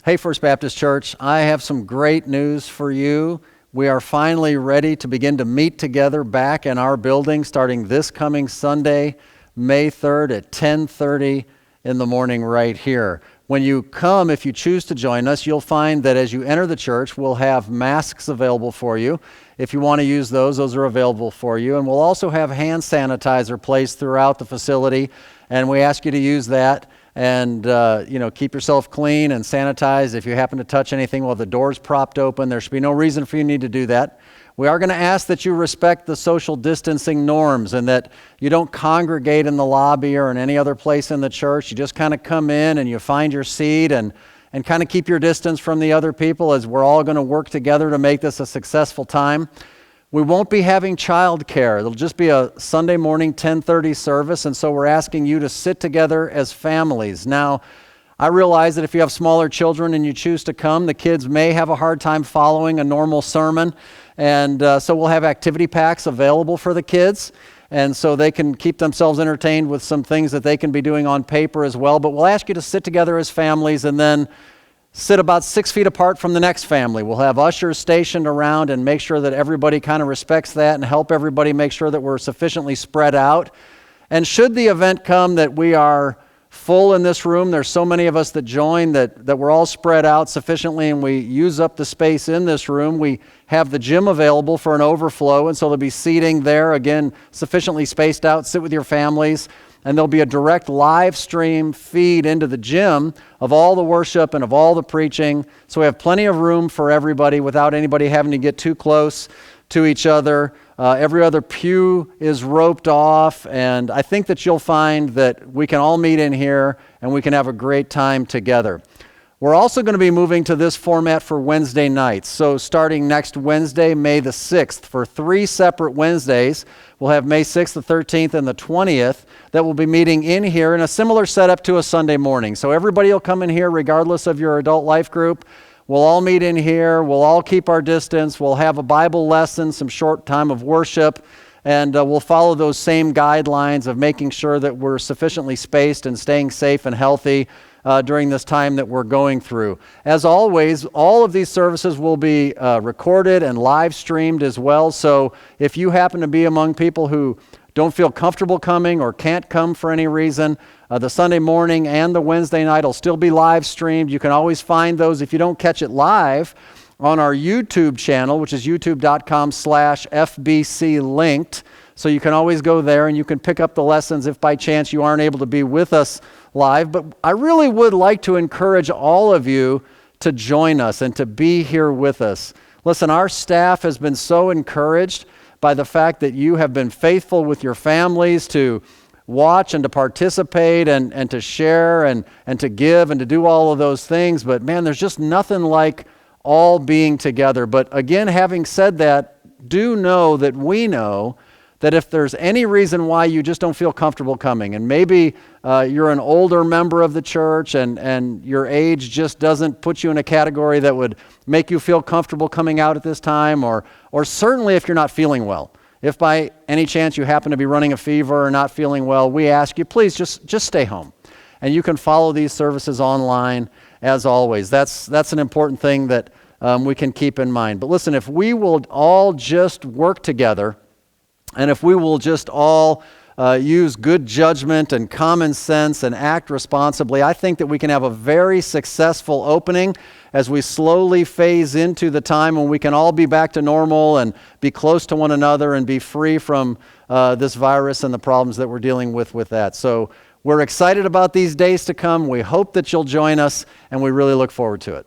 Hey, First Baptist Church, I have some great news for you. We are finally ready to begin to meet together back in our building starting this coming Sunday, May 3rd at 10:30 in the morning right here. When you come, if you choose to join us, you'll find that as you enter the church, we'll have masks available for you. If you want to use those are available for you. And we'll also have hand sanitizer placed throughout the facility, and we ask you to use that. And, keep yourself clean and sanitize. If you happen to touch anything while the door's propped open, there should be no reason for you to need to do that. We are going to ask that you respect the social distancing norms and that you don't congregate in the lobby or in any other place in the church. You just kind of come in and you find your seat and kind of keep your distance from the other people as we're all going to work together to make this a successful time. We won't be having childcare. It'll just be a Sunday morning 10:30 service, and so we're asking you to sit together as families. Now, I realize that if you have smaller children and you choose to come, the kids may have a hard time following a normal sermon, and so we'll have activity packs available for the kids, and so they can keep themselves entertained with some things that they can be doing on paper as well. But we'll ask you to sit together as families and then sit about 6 feet apart from the next family. We'll have ushers stationed around and make sure that everybody kind of respects that and help everybody make sure that we're sufficiently spread out. And should the event come that we are full in this room, there's so many of us that join that we're all spread out sufficiently and we use up the space in this room, we have the gym available for an overflow, and so there'll be seating there, again, sufficiently spaced out. Sit with your families. And there'll be a direct live stream feed into the gym of all the worship and of all the preaching. So we have plenty of room for everybody without anybody having to get too close to each other. Every other pew is roped off, and I think that you'll find that we can all meet in here and we can have a great time together. We're also going to be moving to this format for Wednesday nights. So starting next Wednesday, May the 6th, for 3 separate Wednesdays, we'll have May 6th, the 13th, and the 20th that will be meeting in here in a similar setup to a Sunday morning. So everybody will come in here regardless of your adult life group. We'll all meet in here. We'll all keep our distance. We'll have a Bible lesson, some short time of worship, and we'll follow those same guidelines of making sure that we're sufficiently spaced and staying safe and healthy during this time that we're going through. As always, all of these services will be recorded and live streamed as well. So if you happen to be among people who don't feel comfortable coming or can't come for any reason, the Sunday morning and the Wednesday night will still be live streamed. You can always find those if you don't catch it live on our YouTube channel, which is youtube.com/FBClinked. So you can always go there and you can pick up the lessons if by chance you aren't able to be with us live. But I really would like to encourage all of you to join us and to be here with us. Listen, our staff has been so encouraged by the fact that you have been faithful with your families to watch and to participate and to share and to give and to do all of those things. But man, there's just nothing like all being together. But again, having said that, do know that we know that if there's any reason why you just don't feel comfortable coming, and maybe you're an older member of the church and your age just doesn't put you in a category that would make you feel comfortable coming out at this time, or certainly if you're not feeling well. If by any chance you happen to be running a fever or not feeling well, we ask you, please just stay home. And you can follow these services online as always. That's an important thing that we can keep in mind. But listen, if we will all just work together, and if we will just all use good judgment and common sense and act responsibly, I think that we can have a very successful opening as we slowly phase into the time when we can all be back to normal and be close to one another and be free from this virus and the problems that we're dealing with that. So we're excited about these days to come. We hope that you'll join us, and we really look forward to it.